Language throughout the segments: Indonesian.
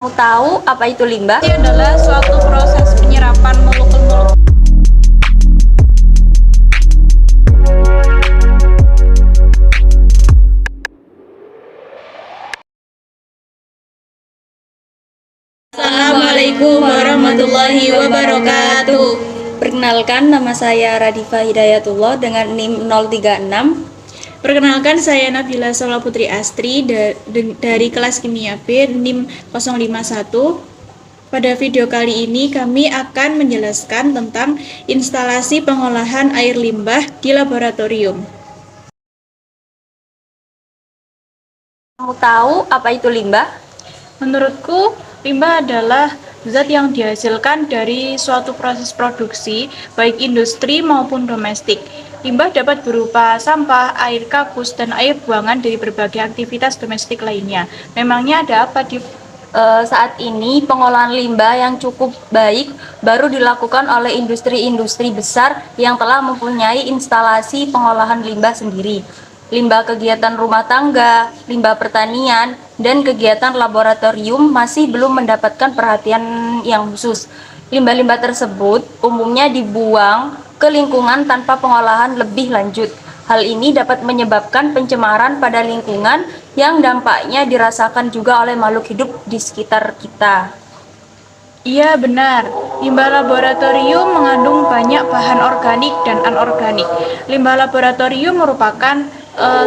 Kamu tahu apa itu limbah? Ini adalah suatu proses penyerapan molekul-molekul. Assalamualaikum warahmatullahi wabarakatuh. Perkenalkan, nama saya Radifa Hidayatullah dengan NIM 036. Perkenalkan, saya Nabila Sola Putri Astri dari kelas Kimia B NIM 051. Pada video kali ini kami akan menjelaskan tentang instalasi pengolahan air limbah di laboratorium. Kamu tahu apa itu limbah? Menurutku, limbah adalah zat yang dihasilkan dari suatu proses produksi, baik industri maupun domestik. Limbah dapat berupa sampah, air kakus, dan air buangan dari berbagai aktivitas domestik lainnya. Memangnya ada apa di Saat ini pengolahan limbah yang cukup baik baru dilakukan oleh industri-industri besar yang telah mempunyai instalasi pengolahan limbah sendiri. Limbah kegiatan rumah tangga, limbah pertanian, dan kegiatan laboratorium masih belum mendapatkan perhatian yang khusus. Limbah-limbah tersebut umumnya dibuang ke lingkungan tanpa pengolahan lebih lanjut. Hal ini dapat menyebabkan pencemaran pada lingkungan yang dampaknya dirasakan juga oleh makhluk hidup di sekitar kita. Iya benar, limbah laboratorium mengandung banyak bahan organik dan anorganik. Limbah laboratorium merupakan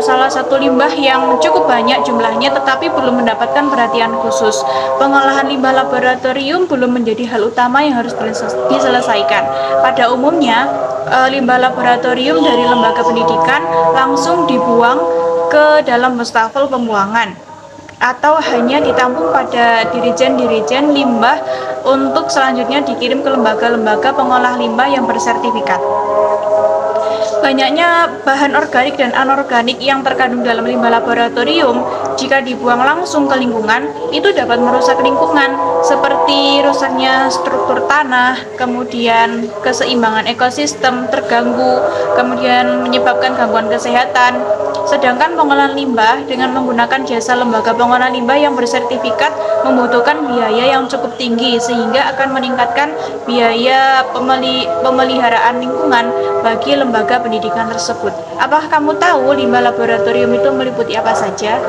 salah satu limbah yang cukup banyak jumlahnya tetapi belum mendapatkan perhatian khusus. Pengolahan limbah laboratorium belum menjadi hal utama yang harus diselesaikan. Pada umumnya, limbah laboratorium dari lembaga pendidikan langsung dibuang ke dalam wastafel pembuangan atau hanya ditampung pada dirijen-dirijen limbah untuk selanjutnya dikirim ke lembaga-lembaga pengolah limbah yang bersertifikat. Banyaknya bahan organik dan anorganik yang terkandung dalam limbah laboratorium jika dibuang langsung ke lingkungan itu dapat merusak lingkungan seperti rusaknya struktur tanah, kemudian keseimbangan ekosistem terganggu, kemudian menyebabkan gangguan kesehatan. Sedangkan pengolahan limbah dengan menggunakan jasa lembaga pengolahan limbah yang bersertifikat membutuhkan biaya yang cukup tinggi sehingga akan meningkatkan biaya pemeliharaan lingkungan bagi lembaga pendidikan tersebut. Apakah kamu tahu limbah laboratorium itu meliputi apa saja?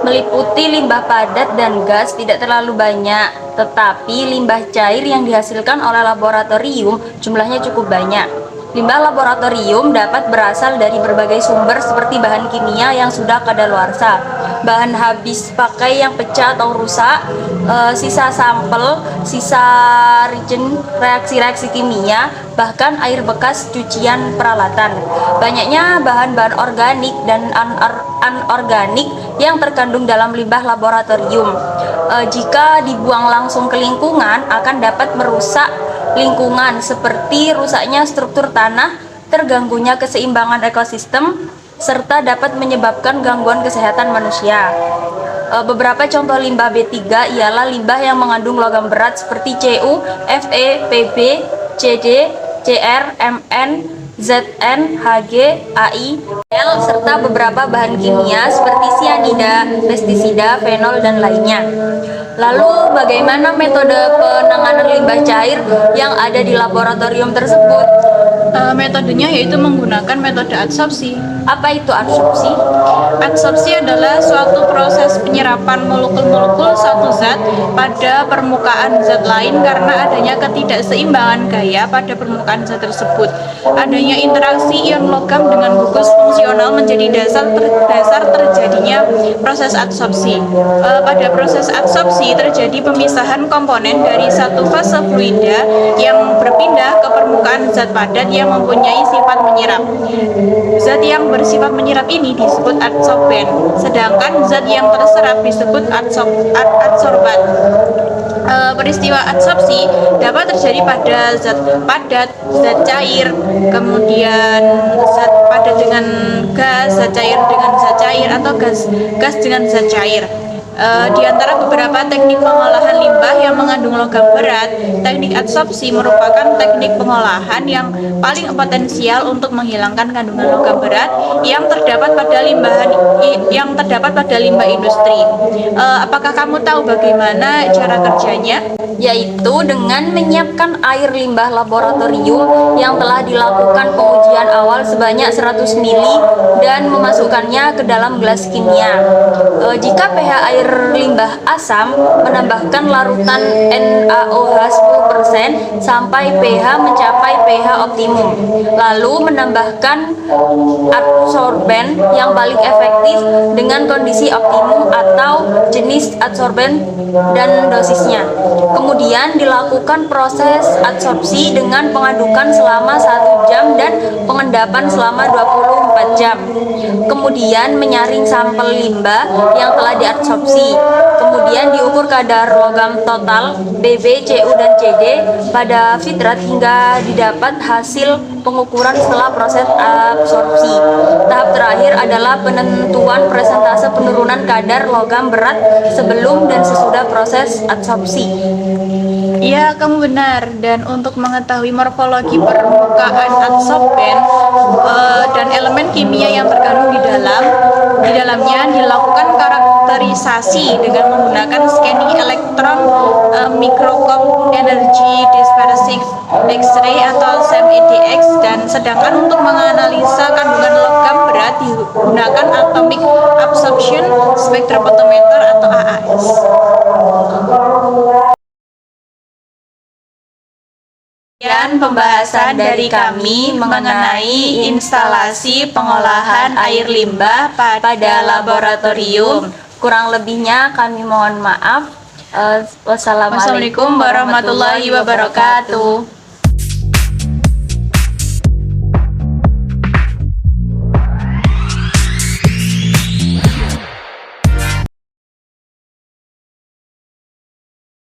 Meliputi limbah padat dan gas tidak terlalu banyak, tetapi limbah cair yang dihasilkan oleh laboratorium jumlahnya cukup banyak. Limbah laboratorium dapat berasal dari berbagai sumber seperti bahan kimia yang sudah kadaluarsa, bahan habis pakai yang pecah atau rusak, sisa sampel, sisa reaksi-reaksi kimia, bahkan air bekas cucian peralatan. Banyaknya bahan-bahan organik dan anorganik yang terkandung dalam limbah laboratorium. Jika dibuang langsung ke lingkungan akan dapat merusak lingkungan seperti rusaknya struktur tanah, terganggunya keseimbangan ekosistem, serta dapat menyebabkan gangguan kesehatan manusia. Beberapa contoh limbah B3 ialah limbah yang mengandung logam berat seperti Cu, Fe, Pb, Cd, Cr, Mn, Zn, Hg, Ai, L, serta beberapa bahan kimia seperti sianida, pestisida, fenol, dan lainnya. Lalu bagaimana metode penanganan limbah cair yang ada di laboratorium tersebut? Metodenya yaitu menggunakan metode adsorpsi. Apa itu adsorpsi? Adsorpsi adalah suatu proses penyerapan molekul-molekul satu zat pada permukaan zat lain karena adanya ketidakseimbangan gaya pada permukaan zat tersebut. Adanya interaksi ion logam dengan gugus fungsional menjadi dasar terjadinya proses adsorpsi. Pada proses adsorpsi terjadi pemisahan komponen dari satu fase fluida yang berpindah ke permukaan zat padat yang mempunyai sifat menyerap. Zat yang bersifat menyerap ini disebut adsorben, sedangkan zat yang terserap disebut adsorban. Peristiwa adsorpsi dapat terjadi pada zat padat, zat cair, kemudian zat padat dengan gas, zat cair dengan zat cair, atau gas dengan zat cair. Di antara beberapa teknik pengolahan limbah yang mengandung logam berat, teknik adsorpsi merupakan teknik pengolahan yang paling potensial untuk menghilangkan kandungan logam berat yang terdapat pada limbah industri. Apakah kamu tahu bagaimana cara kerjanya? Yaitu dengan menyiapkan air limbah laboratorium yang telah dilakukan pengujian awal sebanyak 100 ml dan memasukkannya ke dalam gelas kimia. Jika pH air limbah asam, menambahkan larutan NaOH 10% sampai pH mencapai pH optimum. Lalu menambahkan adsorben yang paling efektif dengan kondisi optimum atau jenis adsorben dan dosisnya. Kemudian dilakukan proses adsorpsi dengan pengadukan selama 1 jam dan pengendapan selama 24 jam. Kemudian menyaring sampel limbah yang telah diadsorpsi. Kemudian diukur kadar logam total Bb, Cu, dan Cd pada fitrat hingga didapat hasil pengukuran setelah proses absorpsi. Tahap terakhir adalah penentuan persentase penurunan kadar logam berat sebelum dan sesudah proses adsorpsi. Iya, kamu benar. Dan untuk mengetahui morfologi permukaan adsorben dan elemen kimia yang terkandung di dalamnya dilakukan karakterisasi dengan menggunakan scanning elektron microscope energy dispersive X-ray atau SEM-EDX, dan sedangkan untuk menganalisa kandungan logam berat digunakan atomic absorption spectrophotometer atau AAS. Sekian pembahasan dari kami mengenai instalasi pengolahan air limbah pada laboratorium. Kurang lebihnya kami mohon maaf. Wassalamualaikum Wassalamualaikum warahmatullahi wabarakatuh.